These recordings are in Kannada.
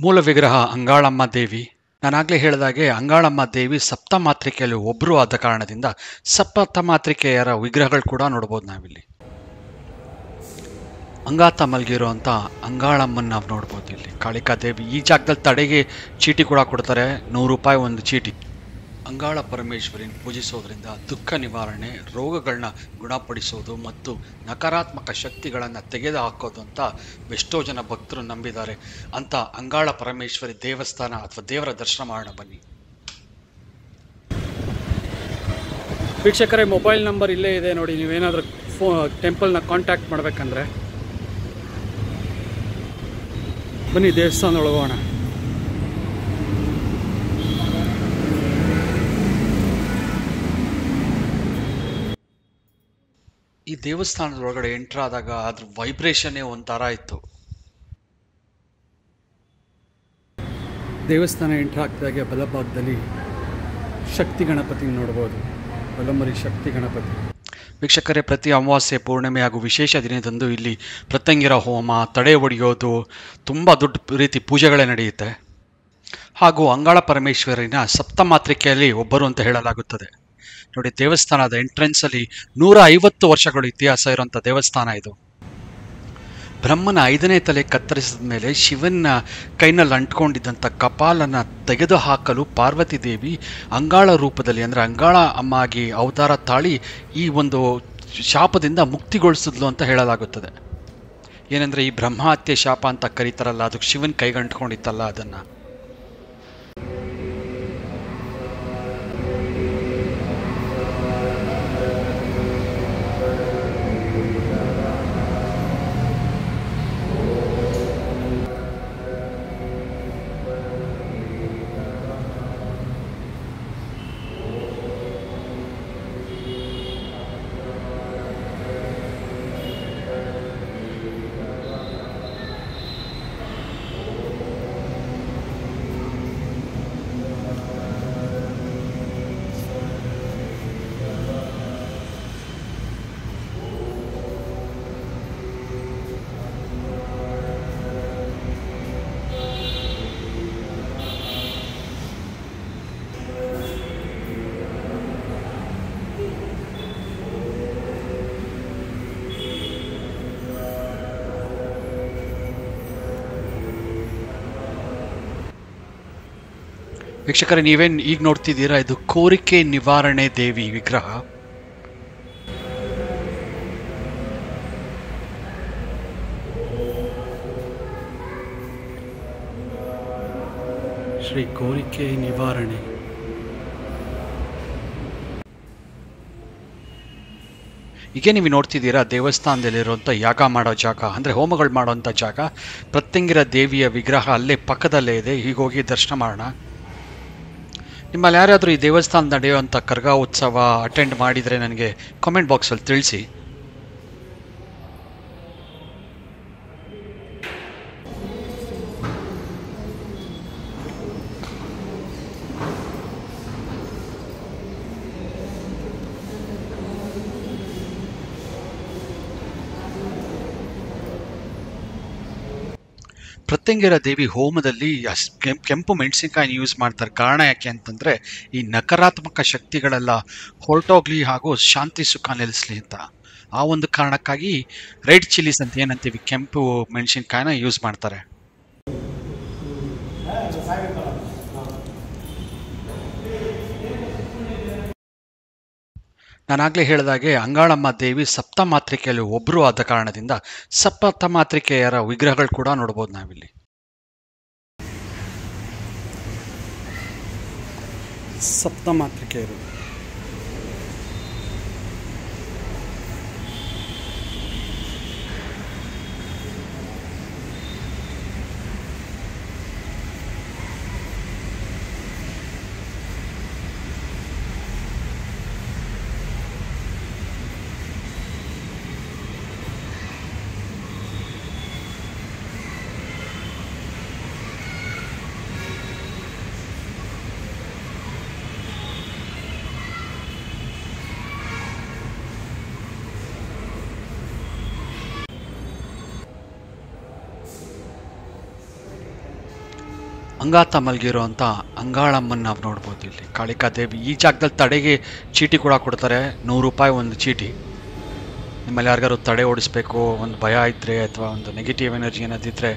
ಮೂಲ ವಿಗ್ರಹ ಅಂಗಾಳಮ್ಮ ದೇವಿ. ನಾನಾಗಲೇ ಹೇಳಿದಾಗೆ ಅಂಗಾಳಮ್ಮ ದೇವಿ ಸಪ್ತಮಾತೃಕೆಯಲ್ಲಿ ಒಬ್ಬರು ಆದ ಕಾರಣದಿಂದ ಸಪ್ತಮಾತೃಕೆಯರ ವಿಗ್ರಹಗಳು ಕೂಡ ನೋಡ್ಬೋದು ನಾವಿಲ್ಲಿ. ಅಂಗಾತ ಮಲಗಿರುವಂಥ ಅಂಗಾಳಮ್ಮನ ನಾವು ನೋಡ್ಬೋದು ಇಲ್ಲಿ. ಕಾಳಿಕಾ ದೇವಿ ಈ ಜಾಗದಲ್ಲಿ ತಡೆಗೆ ಚೀಟಿ ಕೂಡ ಕೊಡ್ತಾರೆ, ₹100 ಒಂದು ಚೀಟಿ. ಅಂಗಾಳ ಪರಮೇಶ್ವರಿನ ಪೂಜಿಸೋದ್ರಿಂದ ದುಃಖ ನಿವಾರಣೆ, ರೋಗಗಳನ್ನ ಗುಣಪಡಿಸೋದು ಮತ್ತು ನಕಾರಾತ್ಮಕ ಶಕ್ತಿಗಳನ್ನು ತೆಗೆದು ಹಾಕೋದು ಅಂತ ಎಷ್ಟೋ ಜನ ಭಕ್ತರು ನಂಬಿದ್ದಾರೆ. ಅಂತ ಅಂಗಾಳ ಪರಮೇಶ್ವರಿ ದೇವಸ್ಥಾನ ಅಥವಾ ದೇವರ ದರ್ಶನ ಮಾಡೋಣ ಬನ್ನಿ. ವೀಕ್ಷಕರೇ, ಮೊಬೈಲ್ ನಂಬರ್ ಇಲ್ಲೇ ಇದೆ ನೋಡಿ. ನೀವೇನಾದರೂ ಟೆಂಪಲ್ನ ಕಾಂಟ್ಯಾಕ್ಟ್ ಮಾಡಬೇಕಂದ್ರೆ ಬನ್ನಿ, ದೇವಸ್ಥಾನದೊಳಗೆ ಹೋಗೋಣ. ಈ ದೇವಸ್ಥಾನದೊಳಗಡೆ ಎಂಟ್ರ್ ಆದಾಗ ಅದ್ರ ವೈಬ್ರೇಷನ್ನೇ ಒಂಥರ ಇತ್ತು. ದೇವಸ್ಥಾನ ಎಂಟ್ರ್ ಆಗ್ತಾಗೆ ಬಲಭಾಗದಲ್ಲಿ ಶಕ್ತಿ ಗಣಪತಿ ನೋಡ್ಬೋದು. ಬಲಮರಿ ಶಕ್ತಿ ಗಣಪತಿ. ವೀಕ್ಷಕರೇ, ಪ್ರತಿ ಅಮಾವಾಸ್ಯೆ, ಪೂರ್ಣಿಮೆ ಹಾಗೂ ವಿಶೇಷ ದಿನದಂದು ಇಲ್ಲಿ ಪ್ರತ್ಯಂಗಿರ ಹೋಮ, ತಡೆ ಒಡೆಯೋದು, ತುಂಬ ದೊಡ್ಡ ರೀತಿ ಪೂಜೆಗಳೇ ನಡೆಯುತ್ತೆ. ಹಾಗೂ ಅಂಗಾಳ ಪರಮೇಶ್ವರಿನ ಸಪ್ತಮಾತೃಕೆಯಲ್ಲಿ ಒಬ್ಬರು ಅಂತ ಹೇಳಲಾಗುತ್ತದೆ. ನೋಡಿ, ದೇವಸ್ಥಾನದ ಎಂಟ್ರೆನ್ಸಲ್ಲಿ 150 ವರ್ಷಗಳು ಇತಿಹಾಸ ಇರುವಂಥ ದೇವಸ್ಥಾನ ಇದು. ಬ್ರಹ್ಮನ 5ನೇ ತಲೆ ಕತ್ತರಿಸಿದ ಮೇಲೆ ಶಿವನ ಕೈನಲ್ಲಿ ಅಂಟ್ಕೊಂಡಿದ್ದಂಥ ಕಪಾಲನ್ನು ತೆಗೆದು ಹಾಕಲು ಪಾರ್ವತಿ ದೇವಿ ಅಂಗಾಳ ರೂಪದಲ್ಲಿ, ಅಂದರೆ ಅಂಗಾಳ ಅಮ್ಮ ಆಗಿ ಅವತಾರ ತಾಳಿ ಈ ಒಂದು ಶಾಪದಿಂದ ಮುಕ್ತಿಗೊಳಿಸಿದ್ಲು ಅಂತ ಹೇಳಲಾಗುತ್ತದೆ. ಏನೆಂದರೆ ಈ ಬ್ರಹ್ಮಹತ್ಯೆ ಶಾಪ ಅಂತ ಕರೀತಾರಲ್ಲ, ಅದಕ್ಕೆ ಶಿವನ ಕೈಗಂಟ್ಕೊಂಡಿತ್ತಲ್ಲ ಅದನ್ನು. ವೀಕ್ಷಕರೇ, ನೀವೇನು ಈಗ ನೋಡ್ತಿದ್ದೀರಾ, ಇದು ಕೋರಿಕೆ ನಿವಾರಣೆ ದೇವಿ ವಿಗ್ರಹ. ಶ್ರೀ ಕೋರಿಕೆ ನಿವಾರಣೆ. ಈಗ ನೀವು ನೋಡ್ತಿದ್ದೀರಾ, ದೇವಸ್ಥಾನದಲ್ಲಿರುವಂಥ ಯಾಗ ಮಾಡೋ ಜಾಗ, ಅಂದರೆ ಹೋಮಗಳು ಮಾಡೋವಂಥ ಜಾಗ. ಪ್ರತ್ಯಂಗಿರ ದೇವಿಯ ವಿಗ್ರಹ ಅಲ್ಲೇ ಪಕ್ಕದಲ್ಲೇ ಇದೆ. ಹೀಗೋಗಿ ದರ್ಶನ ಮಾಡೋಣ. ನಿಮ್ಮಲ್ಲಿ ಯಾರಾದರೂ ಈ ದೇವಸ್ಥಾನ ನಡೆಯುವಂಥ ಕರ್ಗ ಉತ್ಸವ ಅಟೆಂಡ್ ಮಾಡಿದರೆ ನನಗೆ ಕಾಮೆಂಟ್ ಬಾಕ್ಸಲ್ಲಿ ತಿಳಿಸಿ. ಪ್ರತ್ಯಂಗಿರ ದೇವಿ ಹೋಮದಲ್ಲಿ ಕೆಂಪು ಮೆಣಸಿನಕಾಯಿನ ಯೂಸ್ ಮಾಡ್ತಾರೆ. ಕಾರಣ ಯಾಕೆ ಅಂತಂದರೆ ಈ ನಕಾರಾತ್ಮಕ ಶಕ್ತಿಗಳೆಲ್ಲ ಹೊರಟೋಗ್ಲಿ ಹಾಗೂ ಶಾಂತಿ ಸುಖ ನೆಲೆಸಲಿ ಅಂತ. ಆ ಒಂದು ಕಾರಣಕ್ಕಾಗಿ ರೆಡ್ ಚಿಲ್ಲೀಸ್ ಅಂತ ಏನಂತೀವಿ, ಕೆಂಪು ಮೆಣಸಿನಕಾಯಿನ ಯೂಸ್ ಮಾಡ್ತಾರೆ. ನಾನಾಗಲೇ ಹೇಳಿದಾಗೆ ಅಂಗಾಳಮ್ಮ ದೇವಿ ಸಪ್ತಮಾತೃಕೆಯಲ್ಲಿ ಒಬ್ಬರು ಆದ ಕಾರಣದಿಂದ ಸಪ್ತಮಾತೃಕೆಯರ ವಿಗ್ರಹಗಳು ಕೂಡ ನೋಡ್ಬೋದು ನಾವಿಲ್ಲಿ. ಸಪ್ತಮಾತೃಕೆಯರು. ಅಂಗಾತ ಮಲಗಿರುವಂಥ ಅಂಗಾಳಮ್ಮನ ನಾವು ನೋಡ್ಬೋದು. ಇಲ್ಲಿ ಕಾಳಿಕಾ ದೇವಿ ಈ ಜಾಗದಲ್ಲಿ ತಡೆಗೆ ಚೀಟಿ ಕೂಡ ಕೊಡ್ತಾರೆ, ₹100 ಒಂದು ಚೀಟಿ. ನಿಮ್ಮಲ್ಲಿ ಯಾರಿಗಾರು ತಡೆ ಓಡಿಸ್ಬೇಕು, ಒಂದು ಭಯ ಇದ್ದರೆ ಅಥವಾ ಒಂದು ನೆಗೆಟಿವ್ ಎನರ್ಜಿ ಏನಾದಿದ್ದರೆ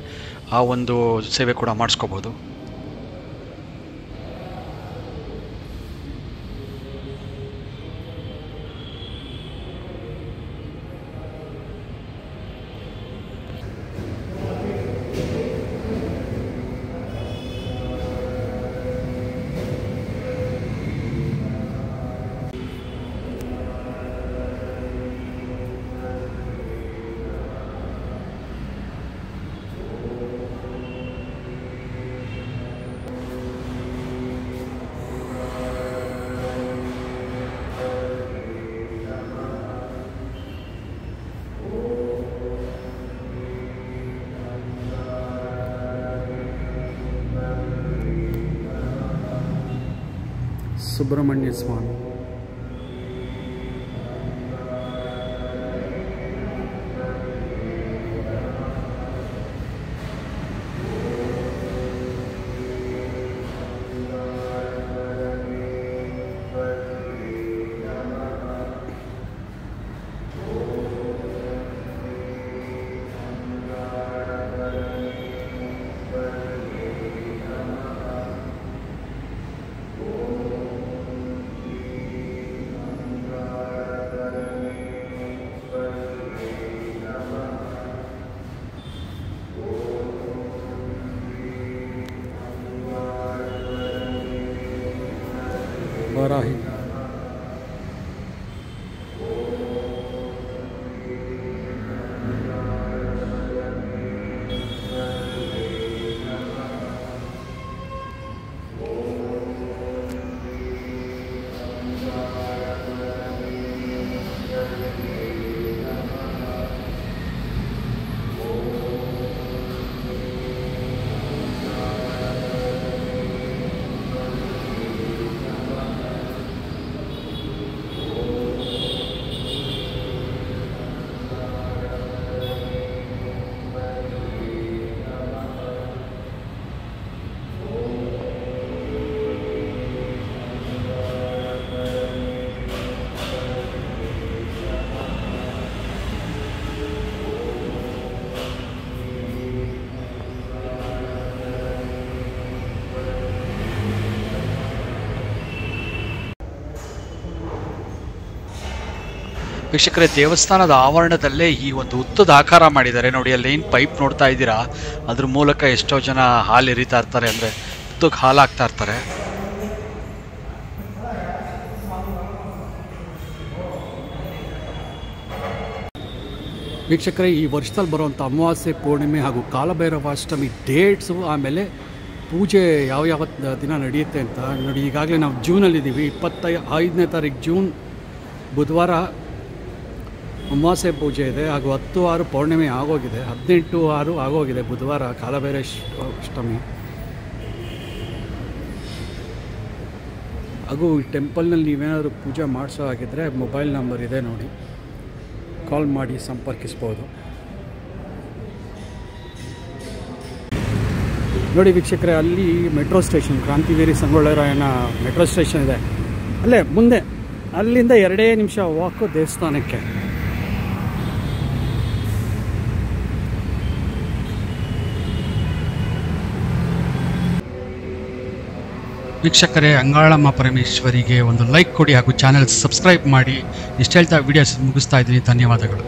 ಆ ಒಂದು ಸೇವೆ ಕೂಡ ಮಾಡಿಸ್ಕೋಬೋದು. ಸುಬ್ರಹ್ಮಣ್ಯ ಸ್ವಾಮಿ. ವಾರಾಹಿ. ವೀಕ್ಷಕರೇ, ದೇವಸ್ಥಾನದ ಆವರಣದಲ್ಲೇ ಈ ಒಂದು ಉದ್ದದ ಆಕಾರ ಮಾಡಿದ್ದಾರೆ ನೋಡಿ. ಅಲ್ಲಿ ಏನು ಪೈಪ್ ನೋಡ್ತಾ ಇದ್ದೀರಾ, ಅದ್ರ ಮೂಲಕ ಎಷ್ಟೋ ಜನ ಹಾಲು ಎರಿತಾ ಇರ್ತಾರೆ, ಅಂದರೆ ಉದ್ದಕ್ಕೆ ಹಾಲು ಹಾಕ್ತಾ ಇರ್ತಾರೆ. ವೀಕ್ಷಕರೇ, ಈ ವರ್ಷದಲ್ಲಿ ಬರುವಂಥ ಅಮಾವಾಸ್ಯೆ, ಪೂರ್ಣಿಮೆ ಹಾಗೂ ಕಾಲಭೈರವಾಷ್ಟಮಿ ಡೇಟ್ಸು, ಆಮೇಲೆ ಪೂಜೆ ಯಾವ ದಿನ ನಡೆಯುತ್ತೆ ಅಂತ ನೋಡಿ. ಈಗಾಗಲೇ ನಾವು ಜೂನಲ್ಲಿದ್ದೀವಿ. 25ನೇ ತಾರೀಕು ಜೂನ್ ಬುಧವಾರ ಅಮಾವಾಸ್ಯೆ ಪೂಜೆ ಇದೆ, ಹಾಗೂ 10/6 ಪೌರ್ಣಿಮೆ ಆಗೋಗಿದೆ, 18/6 ಆಗೋಗಿದೆ ಬುಧವಾರ ಕಾಲಭೈರವಾಷ್ಟಮಿ. ಹಾಗೂ ಈ ಟೆಂಪಲ್ನಲ್ಲಿ ನೀವೇನಾದರೂ ಪೂಜೆ ಮಾಡಿಸೋ ಹಾಗಿದ್ದರೆ ಮೊಬೈಲ್ ನಂಬರ್ ಇದೆ ನೋಡಿ, ಕಾಲ್ ಮಾಡಿ ಸಂಪರ್ಕಿಸ್ಬೋದು. ನೋಡಿ ವೀಕ್ಷಕರೇ, ಅಲ್ಲಿ ಮೆಟ್ರೋ ಸ್ಟೇಷನ್, ಕ್ರಾಂತಿವೀರಿ ಸಂಗೊಳ್ಳಿರಾಯನ ಮೆಟ್ರೋ ಸ್ಟೇಷನ್ ಇದೆ, ಅಲ್ಲೇ ಮುಂದೆ. ಅಲ್ಲಿಂದ 2 ನಿಮಿಷ ವಾಕು ದೇವಸ್ಥಾನಕ್ಕೆ. ವೀಕ್ಷಕರೇ, ಅಂಗಾಳಮ್ಮ ಪರಮೇಶ್ವರಿಗೆ ಒಂದು ಲೈಕ್ ಕೊಡಿ ಹಾಗೂ ಚಾನೆಲ್ ಸಬ್ಸ್ಕ್ರೈಬ್ ಮಾಡಿ. ಇಷ್ಟು ಹೇಳ್ತಾ ವಿಡಿಯೋಸ್ ಮುಗಿಸ್ತಾ ಇದ್ದೀನಿ. ಧನ್ಯವಾದಗಳು.